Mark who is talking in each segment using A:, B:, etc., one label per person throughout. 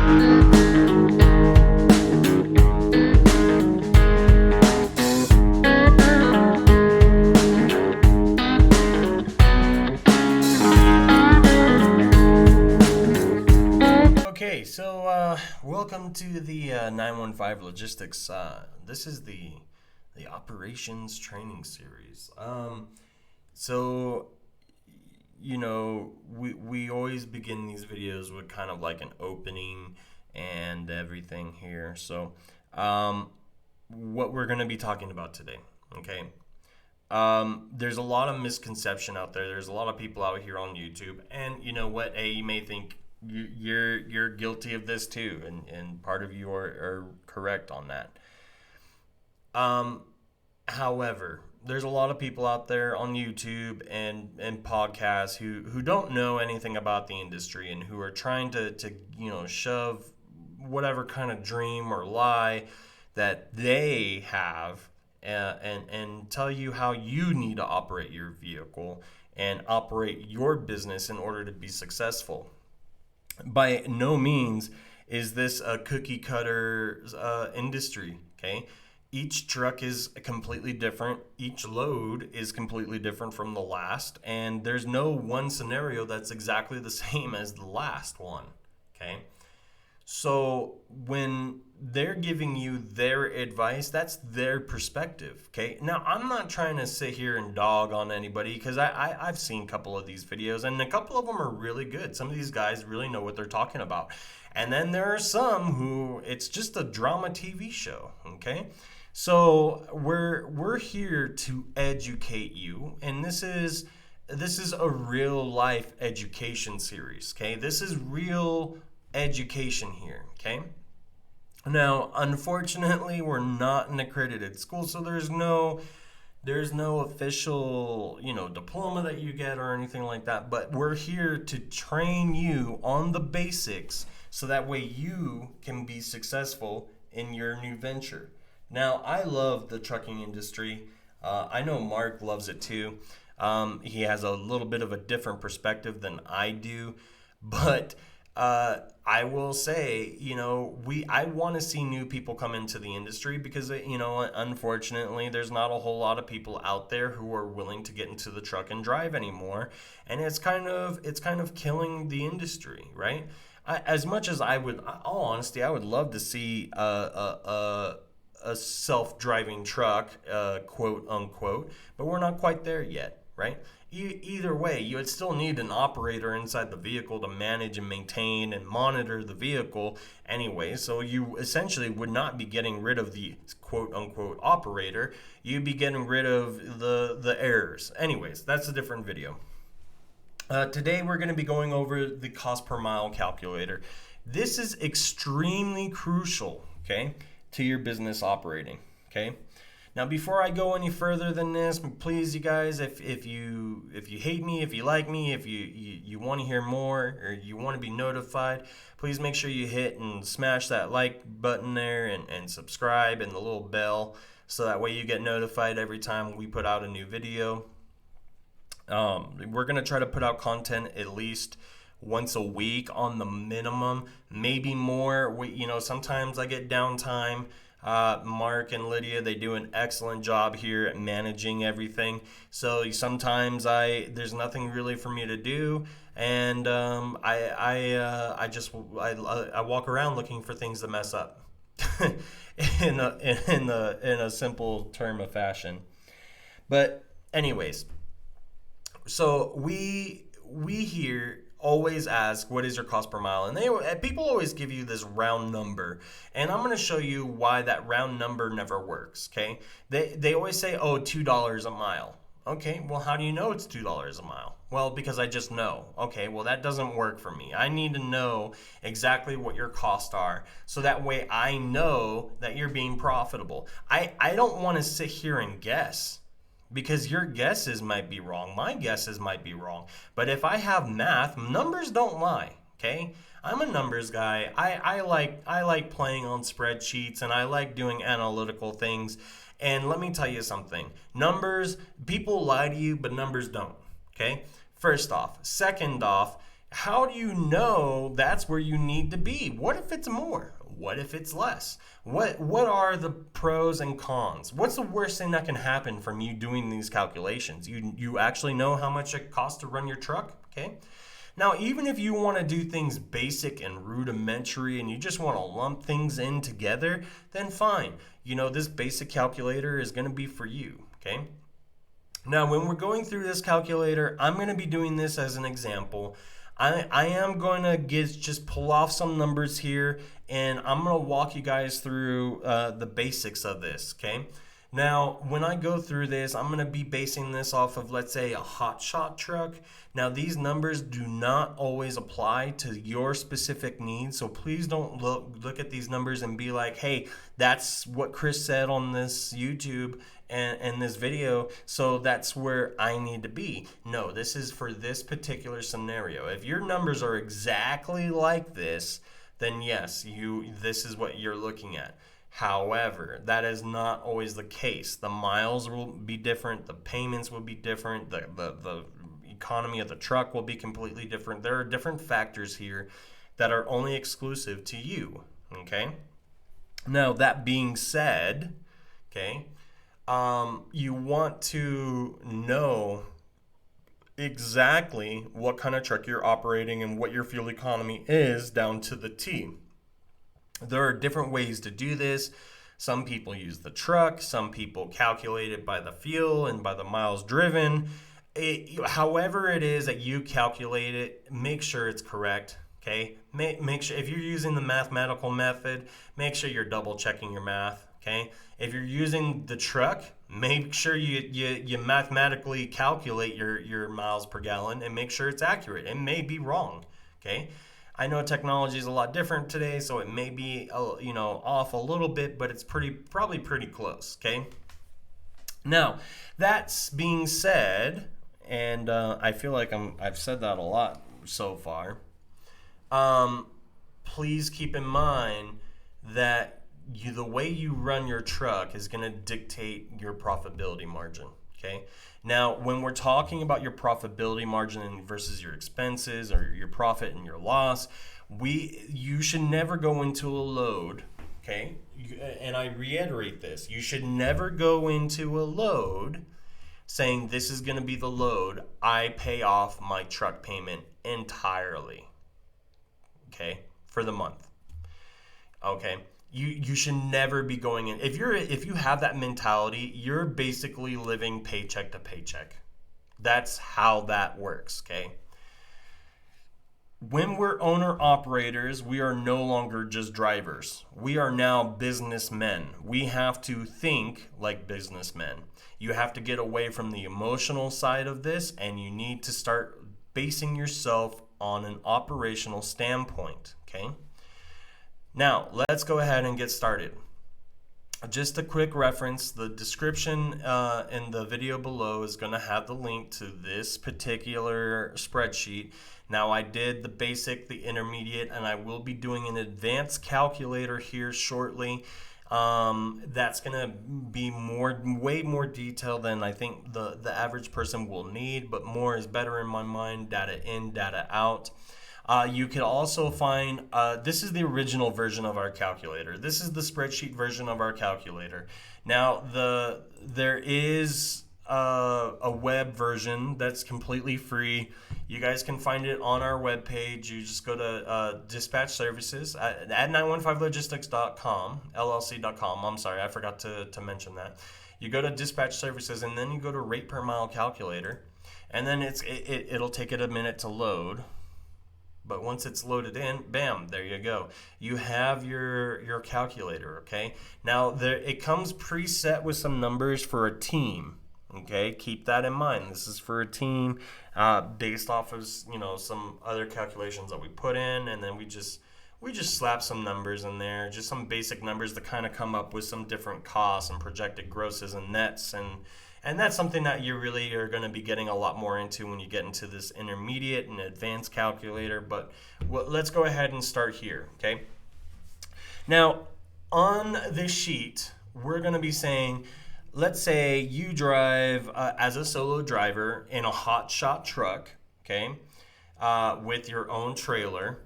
A: Okay, so welcome to the 915 Logistics. This is the operations training series. So we always begin these videos with kind of like an opening and everything here. So what we're going to be talking about today, okay? There's a lot of misconception out there. There's a lot of people out here on YouTube, and you know what? You may think you're guilty of this too, and part of you are correct on that. However, there's a lot of people out there on YouTube and podcasts who don't know anything about the industry and who are trying to shove whatever kind of dream or lie that they have and tell you how you need to operate your vehicle and operate your business in order to be successful. By no means is this a cookie cutter industry, okay? Each truck is completely different. Each load is completely different from the last, and there's no one scenario that's exactly the same as the last one, okay? So when they're giving you their advice, that's their perspective, okay? Now, I'm not trying to sit here and dog on anybody because I've seen a couple of these videos, and a couple of them are really good. Some of these guys really know what they're talking about. And then there are some who it's just a drama TV show, okay? So we're here to educate you, and this is a real life education series, okay? This is real education here, okay? Now, unfortunately, we're not an accredited school, so there's no official, diploma that you get or anything like that, but we're here to train you on the basics so that way you can be successful in your new venture. Now, I love the trucking industry. I know Mark loves it too. He has a little bit of a different perspective than I do, but I will say, I want to see new people come into the industry because, unfortunately, there's not a whole lot of people out there who are willing to get into the truck and drive anymore, and it's kind of killing the industry, right? As much as all honesty, I would love to see a self-driving truck, quote unquote, but we're not quite there yet, right? Either way, you would still need an operator inside the vehicle to manage and maintain and monitor the vehicle anyway. So you essentially would not be getting rid of the quote unquote operator. You'd be getting rid of the errors. Anyways, that's a different video. Today we're going to be going over the cost per mile calculator. This is extremely crucial, okay, to your business operating, okay? Now, before I go any further than this, please, you guys, if you hate me, if you like me, if you want to hear more or you want to be notified, please make sure you hit and smash that like button there and subscribe and the little bell so that way you get notified every time we put out a new video. We're going to try to put out content at least once a week on the minimum, maybe more. Sometimes I get downtime. Mark and Lydia, they do an excellent job here at managing everything. So sometimes there's nothing really for me to do, and I walk around looking for things to mess up, in a simple term of fashion. But anyways, so we here always ask, what is your cost per mile? And people always give you this round number, and I'm going to show you why that round number never works, okay? They always say, oh, $2 a mile. Okay, well, how do you know it's $2 a mile? Well, because I just know. Okay, well, that doesn't work for me. I need to know exactly what your costs are, so that way I know that you're being profitable. I don't want to sit here and guess, because your guesses might be wrong. My guesses might be wrong. But if I have math, numbers don't lie, okay? I'm a numbers guy. I like playing on spreadsheets, and I like doing analytical things. And let me tell you something. Numbers, people lie to you, but numbers don't, okay? First off. Second off, how do you know that's where you need to be? What if it's more? What if it's less? What are the pros and cons? What's the worst thing that can happen from you doing these calculations? You actually know how much it costs to run your truck, okay? Now, even if you want to do things basic and rudimentary and you just want to lump things in together, then fine. You know, this basic calculator is going to be for you, okay? Now, when we're going through this calculator, I'm going to be doing this as an example. I am going to just pull off some numbers here, and I'm going to walk you guys through the basics of this, okay? Now, when I go through this, I'm going to be basing this off of, let's say, a hot shot truck. Now, these numbers do not always apply to your specific needs, so please don't look at these numbers and be like, hey, that's what Chris said on this YouTube and this video, so that's where I need to be. No, this is for this particular scenario. If your numbers are exactly like this, then yes, this is what you're looking at. However, that is not always the case. The miles will be different, the payments will be different, the economy of the truck will be completely different. There are different factors here that are only exclusive to you, okay? Now, that being said, okay, you want to know exactly what kind of truck you're operating and what your fuel economy is down to the T. There are different ways to do this. Some people use the truck. Some people calculate it by the fuel and by the miles driven. However it is that you calculate it, make sure it's correct. Okay. Make sure if you're using the mathematical method, make sure you're double checking your math. Okay. If you're using the truck, make sure you mathematically calculate your miles per gallon and make sure it's accurate. It may be wrong. Okay. I know technology is a lot different today, so it may be off a little bit, but it's probably pretty close. Okay. Now, that's being said, and I feel like I've said that a lot so far. Please keep in mind that the way you run your truck is going to dictate your profitability margin. Okay. Now, when we're talking about your profitability margin versus your expenses or your profit and your loss, you should never go into a load. Okay. And I reiterate this: you should never go into a load saying this is going to be the load I pay off my truck payment entirely. Okay, for the month. Okay. You should never be going in. If you have that mentality, you're basically living paycheck to paycheck. That's how that works, okay? When we're owner operators, we are no longer just drivers. We are now businessmen. We have to think like businessmen. You have to get away from the emotional side of this, and you need to start basing yourself on an operational standpoint, okay? Now, let's go ahead and get started. Just a quick reference, the description in the video below is going to have the link to this particular spreadsheet. Now, I did the basic, the intermediate, and I will be doing an advanced calculator here shortly. That's going to be way more detailed than I think the average person will need, but more is better in my mind, data in, data out. You can also find, this is the original version of our calculator. This is the spreadsheet version of our calculator. Now, there is a web version that's completely free. You guys can find it on our webpage. You just go to dispatch services at 915logistics.com, LLC.com. I'm sorry, I forgot to mention that. You go to dispatch services and then you go to rate per mile calculator, and then it'll take it a minute to load. But once it's loaded in, bam, there you go. You have your calculator, okay? Now, it comes preset with some numbers for a team, okay? Keep that in mind. This is for a team based off of, some other calculations that we put in, and then we just slap some numbers in there, just some basic numbers to kind of come up with some different costs and projected grosses and nets, and that's something that you really are going to be getting a lot more into when you get into this intermediate and advanced calculator. But let's go ahead and start here, okay? Now, on this sheet, we're going to be saying, let's say you drive as a solo driver in a hot shot truck, okay? with your own trailer,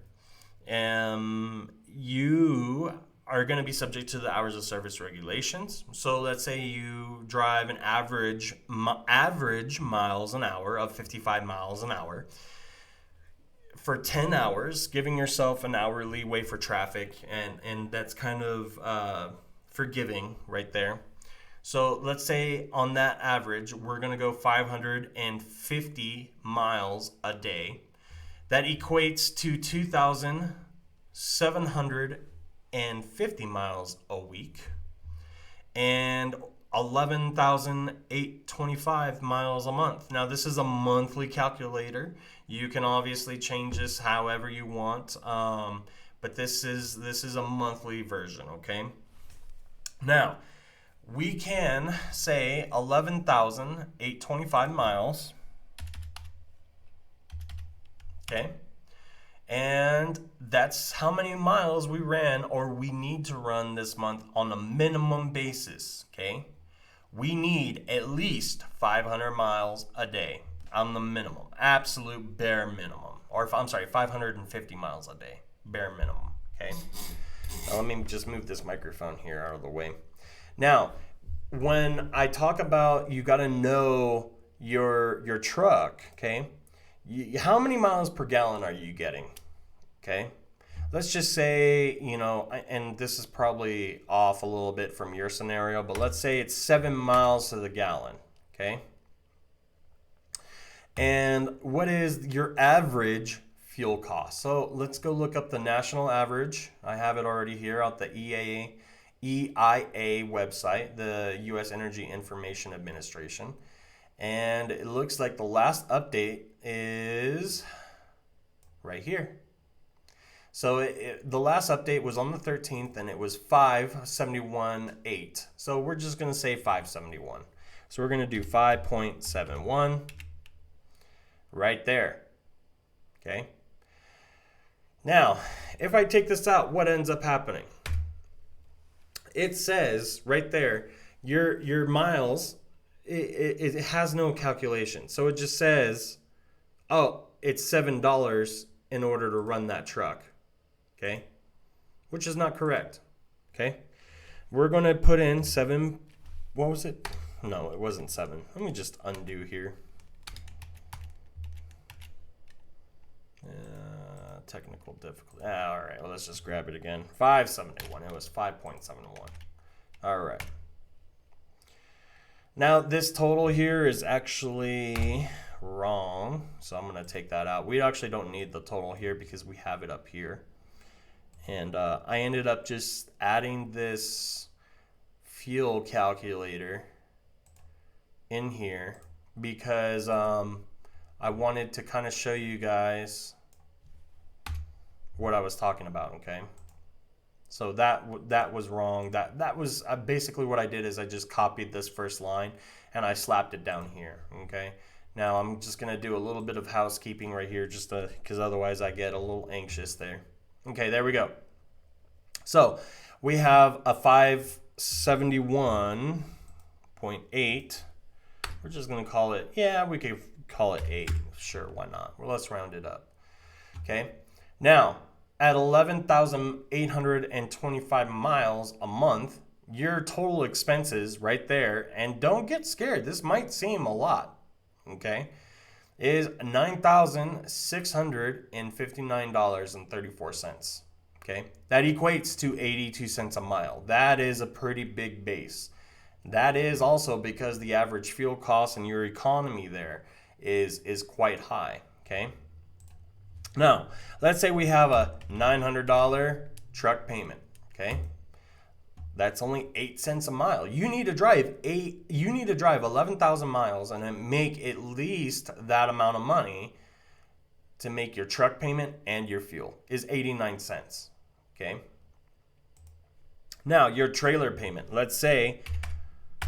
A: you are going to be subject to the hours of service regulations. So let's say you drive an average miles an hour of 55 miles an hour for 10 hours, giving yourself an hour leeway for traffic, and that's kind of forgiving right there. So let's say on that average, we're going to go 550 miles a day. That equates to 2,750 miles a week and 11,825 miles a month. Now, this is a monthly calculator. You can obviously change this however you want, but this is a monthly version, okay? Now, we can say 11,825 miles, okay? And that's how many miles we ran or we need to run this month on a minimum basis, okay? We need at least 500 miles a day on the minimum, absolute bare minimum. Or, I'm sorry, 550 miles a day, bare minimum, okay? Now, let me just move this microphone here out of the way. Now, when I talk about you got to know your truck, okay? How many miles per gallon are you getting? Okay, let's just say, and this is probably off a little bit from your scenario, but let's say it's 7 miles to the gallon, okay? And what is your average fuel cost? So let's go look up the national average. I have it already here out the EIA website, the U.S. Energy Information Administration. And it looks like the last update is right here. So the last update was on the 13th, and it was 571.8. So we're just going to say 571. So we're going to do 5.71 right there. Okay. Now, if I take this out, what ends up happening? It says right there, your miles, it has no calculation. So it just says, oh, it's $7 in order to run that truck. Okay, which is not correct. Okay, we're going to put in 7. What was it? No, it wasn't 7. Let me just undo here. Technical difficulty. All right, well, let's just grab it again. 571. It was 5.71. All right. Now, this total here is actually wrong, so I'm going to take that out. We actually don't need the total here because we have it up here. And I ended up just adding this fuel calculator in here because I wanted to kind of show you guys what I was talking about, okay? So that was wrong. That was basically what I did is I just copied this first line and I slapped it down here, okay? Now I'm just going to do a little bit of housekeeping right here just because otherwise I get a little anxious there. Okay, there we go. So we have a 571.8. We're just going to call it, we could call it 8. Sure, why not? Well, let's round it up. Okay, now at 11,825 miles a month, your total expenses right there, and don't get scared, this might seem a lot, okay, is $9,659.34. Okay, that equates to 82 cents a mile. That is a pretty big base. That is also because the average fuel cost and your economy there is quite high. Okay. Now, let's say we have a $900 truck payment. Okay. That's only 8 cents a mile. You need to drive 11,000 miles and then make at least that amount of money to make your truck payment and your fuel is 89 cents. Okay. Now, your trailer payment. Let's say,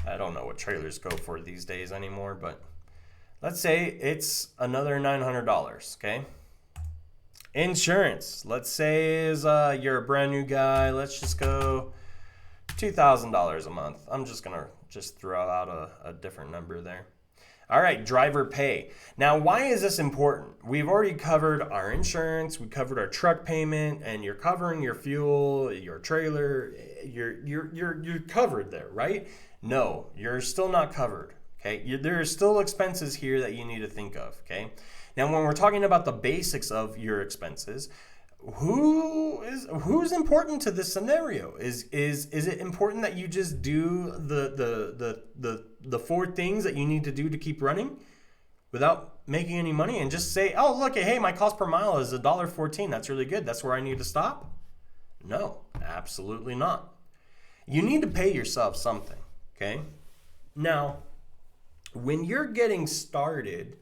A: I don't know what trailers go for these days anymore, but let's say it's another $900. Okay. Insurance. Let's say you're a brand new guy. Let's just go $2,000 a month. I'm just gonna throw out a different number there. All right, driver pay. Now, why is this important? We've already covered our insurance, we covered our truck payment, and you're covering your fuel, your trailer. You're covered there, right? No, you're still not covered. Okay, there are still expenses here that you need to think of. Okay, now when we're talking about the basics of your expenses, who's important to this scenario? Is it important that you just do the four things that you need to do to keep running without making any money and just say, oh look, hey, my cost per mile is $1.14. That's really good. That's where I need to stop? No, absolutely not. You need to pay yourself something. Okay. Now, when you're getting started,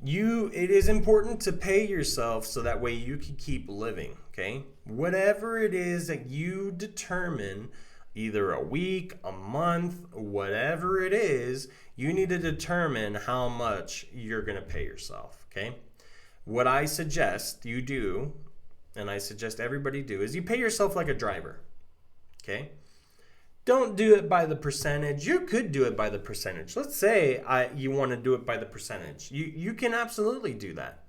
A: it is important to pay yourself so that way you can keep living, okay? Whatever it is that you determine, either a week, a month, whatever it is, you need to determine how much you're going to pay yourself, okay? What I suggest you do, and I suggest everybody do, is you pay yourself like a driver, okay? Don't do it by the percentage. You could do it by the percentage. Let's say you want to do it by the percentage. You can absolutely do that.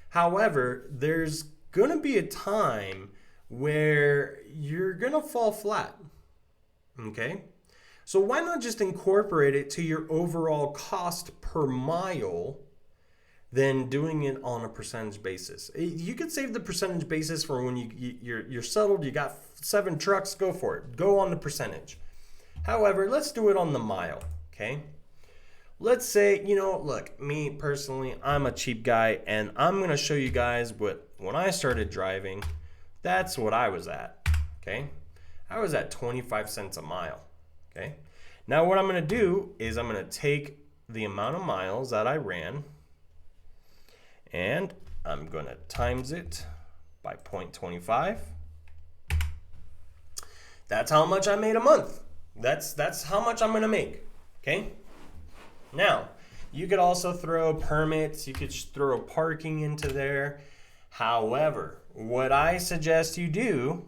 A: However, there's going to be a time where you're going to fall flat. Okay? So why not just incorporate it to your overall cost per mile than doing it on a percentage basis? You could save the percentage basis for when you're settled, you got 7 trucks, go for it. Go on the percentage. However, let's do it on the mile, okay? Let's say, look, me personally, I'm a cheap guy, and I'm going to show you guys when I started driving, that's what I was at, okay? I was at 25 cents a mile, okay? Now what I'm going to do is I'm going to take the amount of miles that I ran, and I'm going to times it by 0.25. That's how much I made a month. That's how much I'm going to make, okay? Now, you could also throw permits. You could throw parking into there. However, what I suggest you do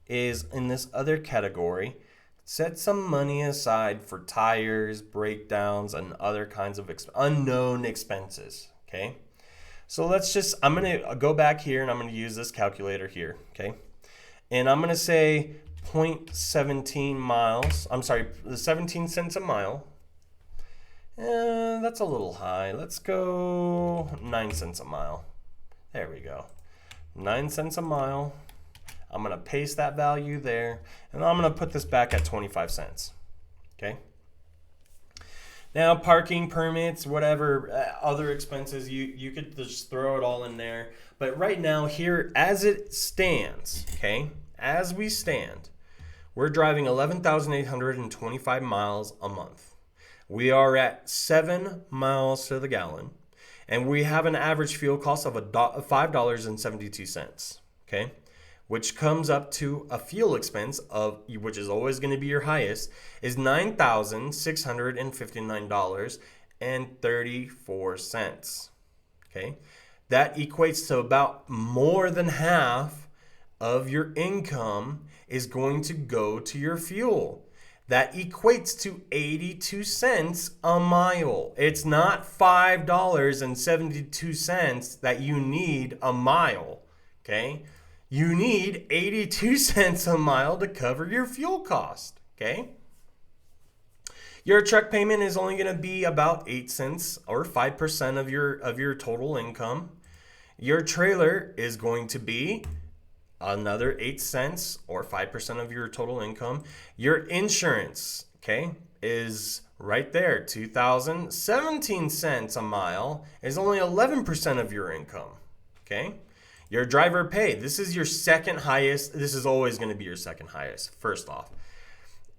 A: is in this other category, set some money aside for tires, breakdowns, and other kinds of unknown expenses, okay? So I'm going to go back here and I'm going to use this calculator here, okay? And I'm going to say 0.17 miles. I'm sorry, 17 cents a mile. That's a little high. Let's go 9 cents a mile. There we go. 9 cents a mile. I'm going to paste that value there. And I'm going to put this back at 25 cents. Okay. Now, parking permits, whatever, other expenses, you could just throw it all in there. But right now here, as it stands, okay, as we stand, we're driving 11,825 miles a month. We are at 7 miles to the gallon, and we have an average fuel cost of $5.72, okay, which comes up to a fuel expense of, which is always going to be your highest, is $9,659.34, okay? That equates to about more than half of your income is going to go to your fuel. That equates to 82 cents a mile. It's not $5.72 that you need a mile, okay? You need 82 cents a mile to cover your fuel cost, okay? Your truck payment is only going to be about 8 cents or 5% of your total income. Your trailer is going to be another 8 cents or 5% of your total income. Your insurance, okay, is right there. 2,017 cents a mile is only 11% of your income, okay? Your driver pay, this is your second highest. This is always going to be your second highest, first off,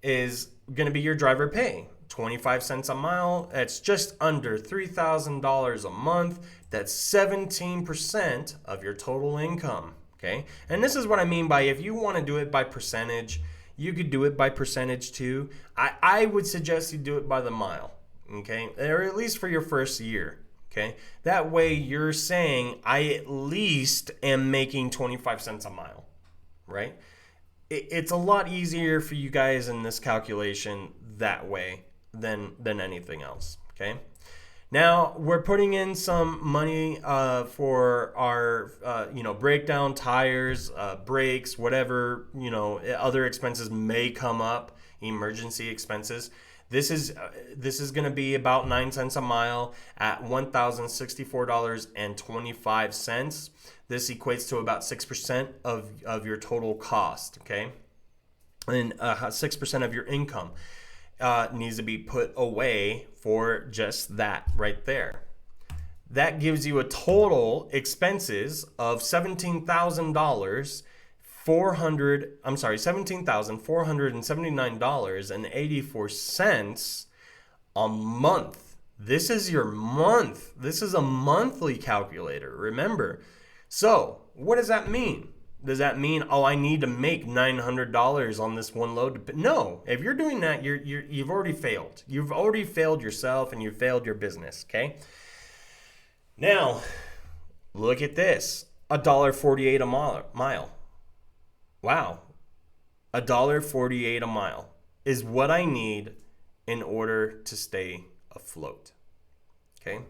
A: is going to be your driver pay. 25 cents a mile, that's just under $3,000 a month. That's 17% of your total income. Okay, and this is what I mean by, if you want to do it by percentage, you could do it by percentage too. I would suggest you do it by the mile, okay, or at least for your first year, okay? That way you're saying, I at least am making 25 cents a mile, right? It's a lot easier for you guys in this calculation that way than anything else, Okay. Now we're putting in some money for our, breakdown, tires, brakes, whatever, other expenses may come up, emergency expenses. This is going to be about 9 cents a mile at $1,064.25. This equates to about 6% of your total cost. Okay, and 6% of your income needs to be put away for just that right there. That gives you a total expenses of $17,479.84 a month. This is your month. This is a monthly calculator, remember. So what does that mean? Does that mean, oh, I need to make $900 on this one load? No. If you're doing that, you've already failed. You've already failed yourself and you've failed your business, okay? Now, look at this. $1.48 a mile. Wow. $1.48 a mile is what I need in order to stay afloat. Okay?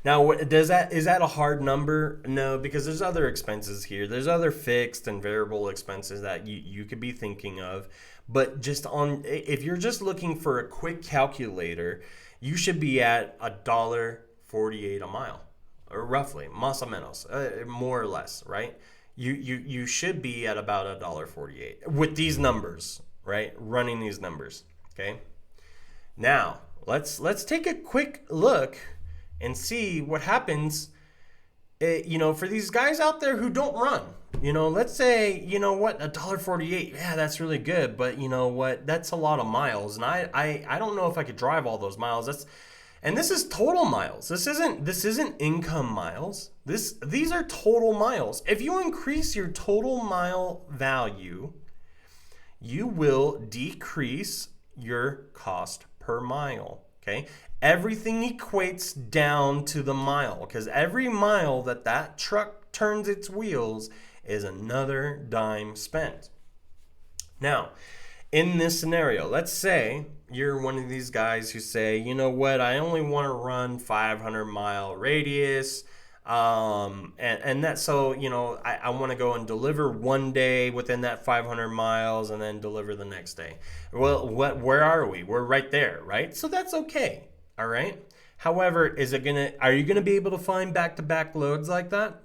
A: Now, is that a hard number? No, because there's other expenses here. There's other fixed and variable expenses that you could be thinking of. But if you're just looking for a quick calculator, you should be at $1.48 a mile, or roughly, más o menos, more or less, right? You should be at about $1.48 with these numbers, right? Running these numbers, okay? Now, let's take a quick look and see what happens, for these guys out there who don't run. Let's say, $1.48, yeah, that's really good, but you know what? That's a lot of miles, and I don't know if I could drive all those miles. And this is total miles. This isn't income miles. These are total miles. If you increase your total mile value, you will decrease your cost per mile. Okay? Everything equates down to the mile, because every mile that truck turns its wheels is another dime spent. Now, in this scenario, let's say you're one of these guys who say, you know what, I only want to run 500-mile radius. And that's so, I want to go and deliver one day within that 500 miles and then deliver the next day. Well, where are we? We're right there, right? So that's okay. All right. However, are you going to be able to find back-to-back loads like that?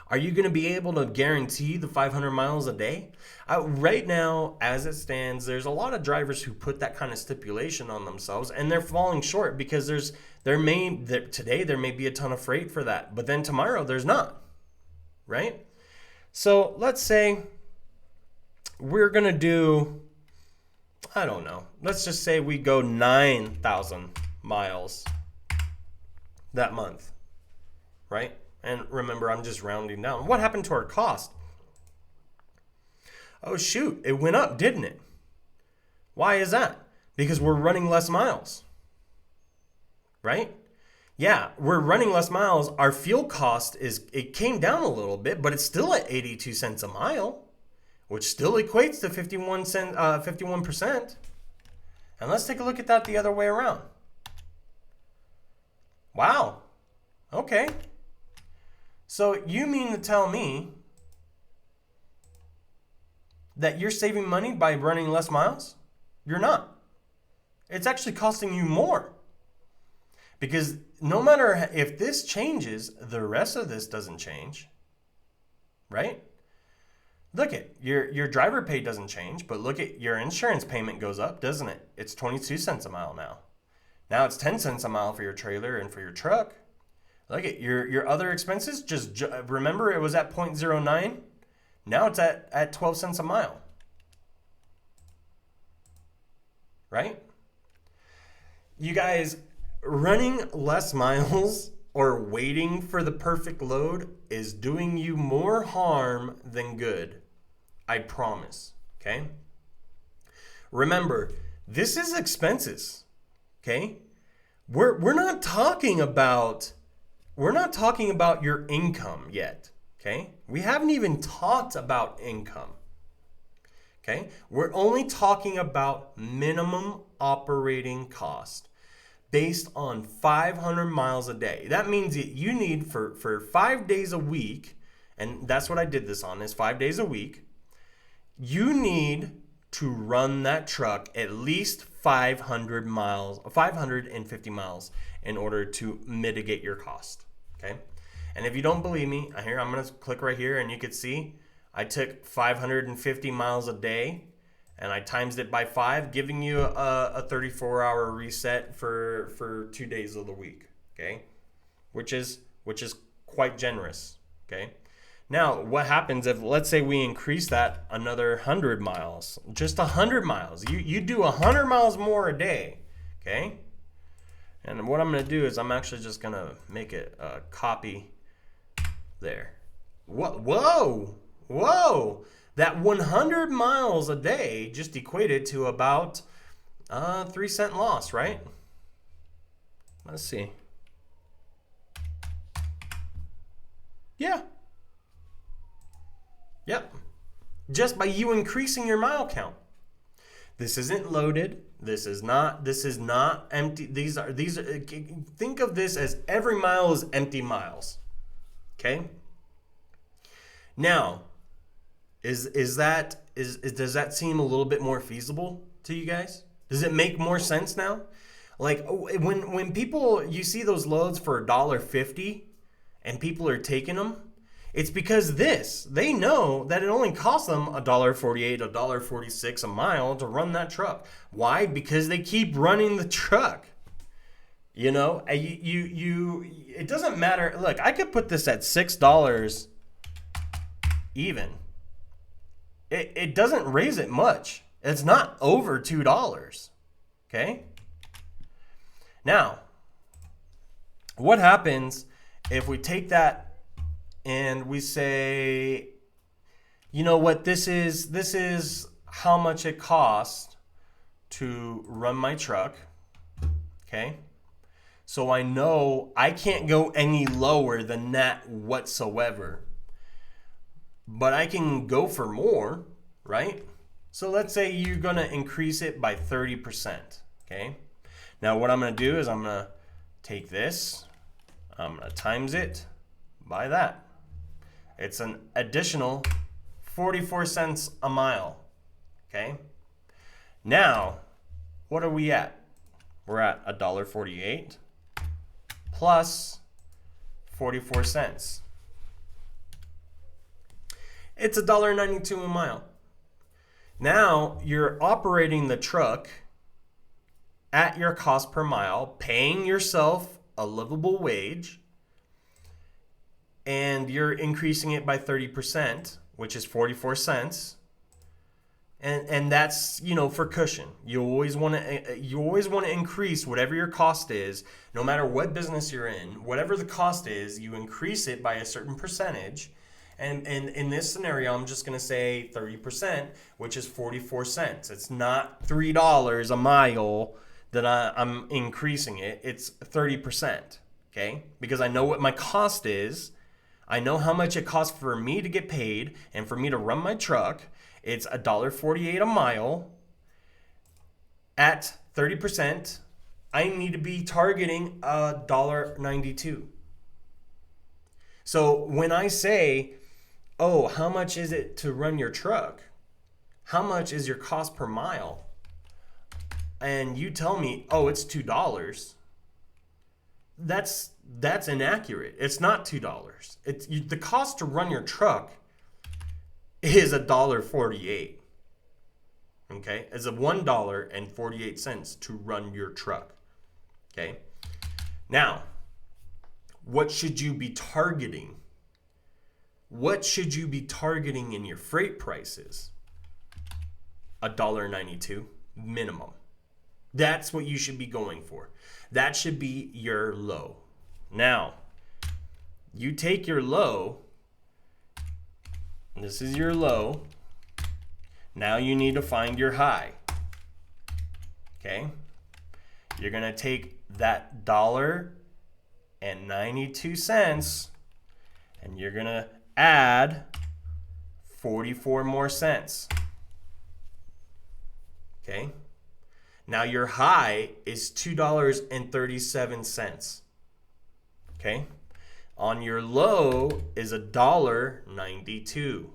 A: Are you going to be able to guarantee the 500 miles a day? Right now, as it stands, there's a lot of drivers who put that kind of stipulation on themselves, and they're falling short because today there may be a ton of freight for that, but then tomorrow there's not, right? So let's say we're going to do, I don't know, let's just say we go 9,000 miles that month, right? And remember, I'm just rounding down. What happened to our cost? Oh, shoot. It went up, didn't it? Why is that? Because we're running less miles. Right? Yeah, we're running less miles. Our fuel cost it came down a little bit, but it's still at 82 cents a mile, which still equates to 51%. And let's take a look at that the other way around. Wow. Okay. So you mean to tell me that you're saving money by running less miles? You're not. It's actually costing you more. Because no matter if this changes, the rest of this doesn't change. Right? Look at your driver pay doesn't change, but look at your insurance payment goes up, doesn't it? It's 22 cents a mile now. Now it's 10 cents a mile for your trailer and for your truck. Look at your other expenses. Just remember, it was at 0.09. Now it's at 12 cents a mile. Right? You guys, running less miles or waiting for the perfect load is doing you more harm than good. I promise. Okay? Remember, this is expenses. Okay? We're not talking about your income yet, okay? We haven't even talked about income, okay? We're only talking about minimum operating cost. based on 500 miles a day. That means that you need for 5 days a week, and that's what I did this on, is 5 days a week. You need to run that truck at least 500 miles, 550 miles in order to mitigate your cost. Okay. And if you don't believe me, I'm going to click right here and you can see I took 550 miles a day and I times it by 5, giving you a 34-hour reset for 2 days of the week. Okay. Which is quite generous. Okay. Now, what happens if, let's say, we increase that another 100 miles, just 100 miles? You do 100 miles more a day, okay? And what I'm going to do is I'm actually just going to make it a copy there. Whoa! That 100 miles a day just equated to about 3-cent loss, right? Let's see. Yeah. Yep. Just by you increasing your mile count. This isn't loaded. This is not empty. These are think of this as every mile is empty miles. Okay? Now, does that seem a little bit more feasible to you guys? Does it make more sense now? Like when people, you see those loads for $1.50 and people are taking them, it's because they know that it only costs them $1.48, $1.46 a mile to run that truck. Why? Because they keep running the truck. You know, it doesn't matter. Look, I could put this at $6 even. It doesn't raise it much. It's not over $2. Okay? Now, what happens if we take that and we say, you know what, this is how much it costs to run my truck, okay? So I know I can't go any lower than that whatsoever, but I can go for more, right? So let's say you're gonna increase it by 30%, okay? Now what I'm gonna do is I'm gonna take this, I'm gonna times it by that. It's an additional 44 cents a mile. Okay. Now, what are we at? We're at $1.48 plus 44 cents. It's $1.92 a mile. Now you're operating the truck at your cost per mile, paying yourself a livable wage, and you're increasing it by 30%, which is 44 cents. And that's, you know, for cushion. You always want to increase whatever your cost is, no matter what business you're in. Whatever the cost is, you increase it by a certain percentage. And in this scenario, I'm just going to say 30%, which is 44 cents. It's not $3 a mile that I'm increasing it. It's 30%, okay? Because I know what my cost is. I know how much it costs for me to get paid and for me to run my truck. It's $1.48 a mile. At 30%, I need to be targeting $1.92. So when I say, oh, how much is it to run your truck? How much is your cost per mile? And you tell me, oh, it's $2. That's inaccurate. It's not $2. The cost to run your truck is $1.48. Okay, it's $1.48 to run your truck. Okay, now what should you be targeting? What should you be targeting in your freight prices? $1.92 minimum. That's what you should be going for. That should be your low. Now, you take your low. This is your low. Now you need to find your high. Okay? You're going to take that $1.92 and you're going to add 44 more cents. Okay? Now your high is $2.37. Okay? On your low is $1.92.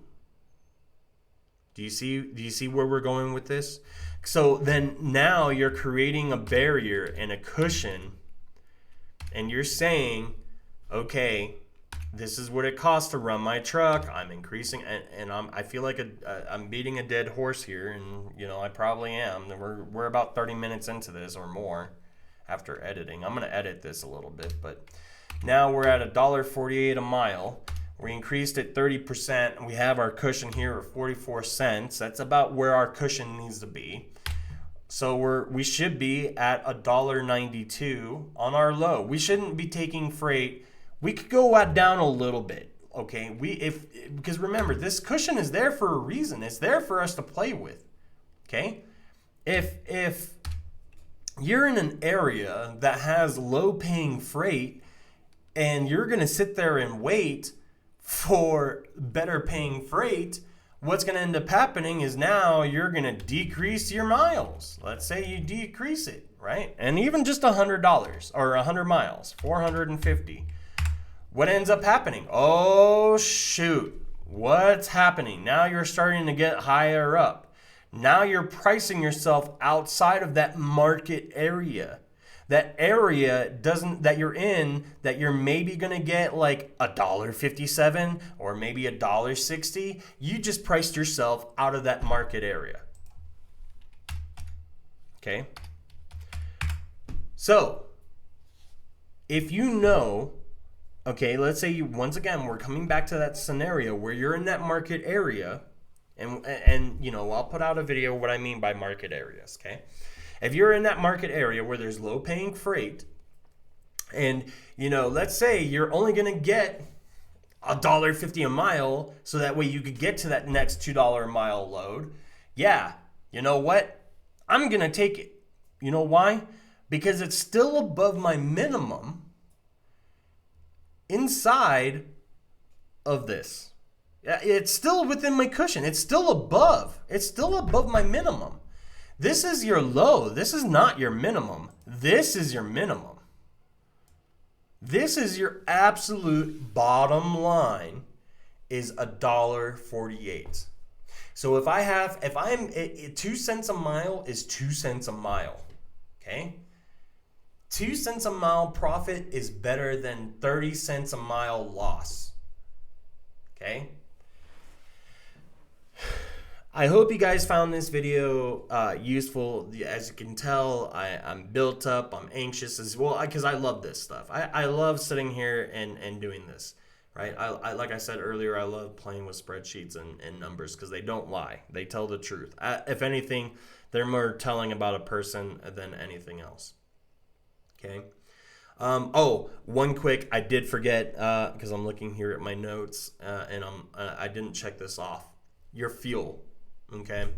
A: Do you see where we're going with this? So then now you're creating a barrier and a cushion, and you're saying, okay, this is what it costs to run my truck. I'm increasing, and I feel like I'm beating a dead horse here, and I probably am. We're about 30 minutes into this or more after editing. I'm gonna edit this a little bit, but now we're at $1.48 a mile. We increased it 30%, and we have our cushion here of 44 cents. That's about where our cushion needs to be. So we should be at $1.92 on our low. We shouldn't be taking freight. We could go down a little bit, okay? Because remember, this cushion is there for a reason. It's there for us to play with, okay? If you're in an area that has low-paying freight and you're gonna sit there and wait for better-paying freight, what's going to end up happening is now you're going to decrease your miles. Let's say you decrease it, right? And even just $100 or 100 miles, 450. What ends up happening? Oh, shoot. What's happening? Now you're starting to get higher up. Now you're pricing yourself outside of that market area. That area that you're in, that you're maybe gonna get like $1.57 or maybe $1.60. You just priced yourself out of that market area. Okay. So if you know, okay, let's say once again we're coming back to that scenario where you're in that market area, and I'll put out a video what I mean by market areas. Okay. If you're in that market area where there's low paying freight, and let's say you're only going to get $1.50 a mile, so that way you could get to that next $2 a mile load. Yeah, you know what? I'm going to take it. You know why? Because it's still above my minimum inside of this. It's still within my cushion. It's still above. It's still above my minimum. This is your low. This is not your minimum. This is your minimum. This is your absolute bottom line is $1.48. So if I'm 2 cents a mile is 2 cents a mile. Okay? 2 cents a mile profit is better than 30 cents a mile loss. Okay? I hope you guys found this video useful. As you can tell, I'm built up. I'm anxious as well because I love this stuff. I love sitting here and doing this, right? I like I said earlier, I love playing with spreadsheets and numbers because they don't lie. They tell the truth. If anything, they're more telling about a person than anything else. Okay. One quick, I did forget because I'm looking here at my notes and I didn't check this off. Your fuel. Okay.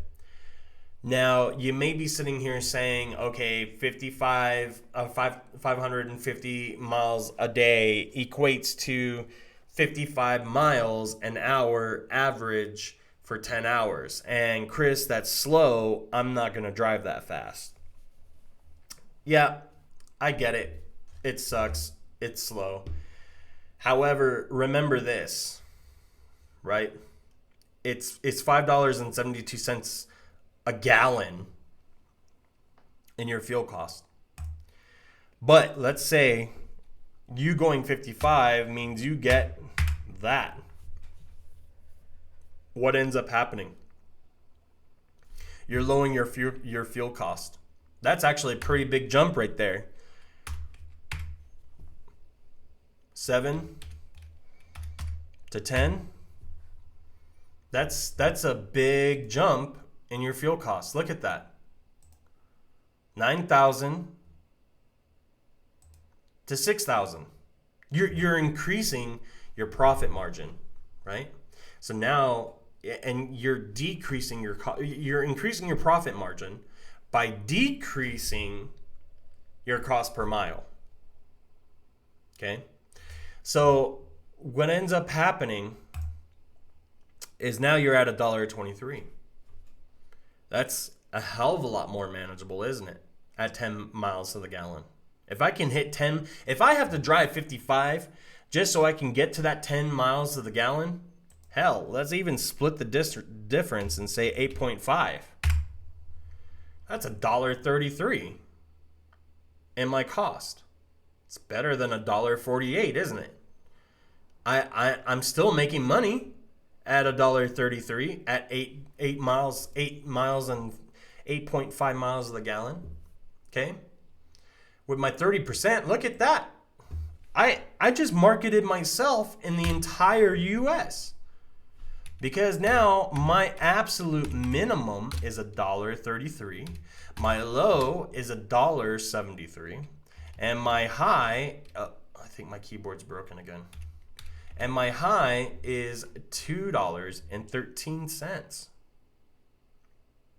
A: Now you may be sitting here saying, okay, 550 miles a day equates to 55 miles an hour average for 10 hours. And Chris, that's slow. I'm not going to drive that fast. Yeah, I get it. It sucks. It's slow. However, remember this, right? It's $5.72 a gallon in your fuel cost. But let's say you going 55 means you get that. What ends up happening? You're lowering your fuel cost. That's actually a pretty big jump right there. 7 to 10. That's a big jump in your fuel costs. Look at that. 9,000 to 6,000. You're increasing your profit margin, right? So now, and you're increasing your profit margin by decreasing your cost per mile. Okay? So what ends up happening is now you're at $1.23. That's a hell of a lot more manageable, isn't it? At 10 miles to the gallon. If I can hit 10, if I have to drive 55 just so I can get to that 10 miles to the gallon, hell, let's even split the difference and say 8.5. That's $1.33 in my cost. It's better than $1.48, isn't it? I'm still making money at $1.33 at 8 miles and 8.5 miles of the gallon. Okay? With my 30%, look at that. I just marketed myself in the entire US. Because now my absolute minimum is $1.33. My low is $1.73. And my high, I think my keyboard's broken again. And my high is $2.13.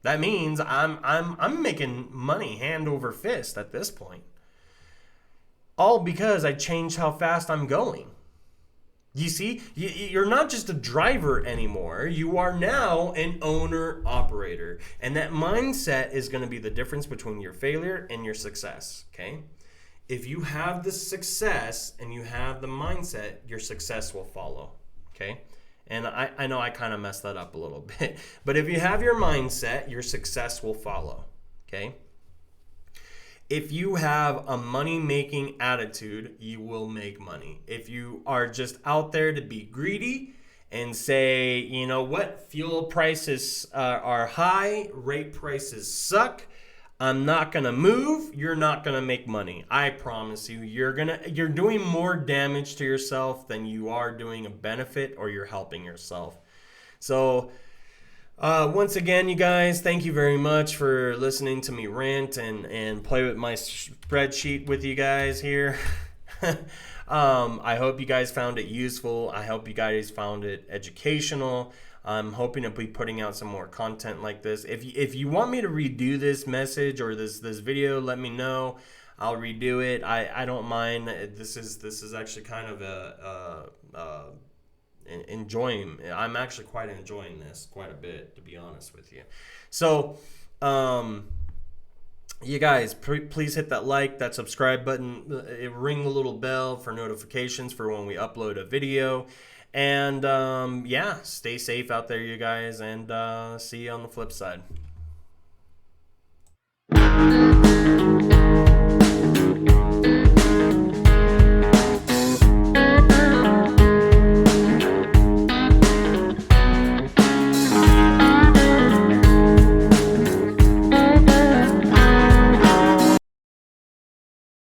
A: That means I'm making money hand over fist at this point. All because I changed how fast I'm going. You see, you're not just a driver anymore. You are now an owner operator. And that mindset is going to be the difference between your failure and your success. Okay? If you have the success and you have the mindset, your success will follow. Okay? And I know I kind of messed that up a little bit. But if you have your mindset, your success will follow. Okay? If you have a money-making attitude, you will make money. If you are just out there to be greedy and say, you know what, fuel prices are high, rate prices suck, I'm not gonna move, you're not gonna make money. I promise you, you're doing more damage to yourself than you are doing a benefit, or you're helping yourself. So once again, you guys, thank you very much for listening to me rant and play with my spreadsheet with you guys here. I hope you guys found it useful. I hope you guys found it educational. I'm hoping to be putting out some more content like this. If you want me to redo this message or this video, let me know. I'll redo it. I don't mind. This is actually kind of enjoying. I'm actually quite enjoying this quite a bit, to be honest with you. So you guys, please hit that like, that subscribe button, ring the little bell for notifications for when we upload a video. And yeah, stay safe out there, you guys, and see you on the flip side.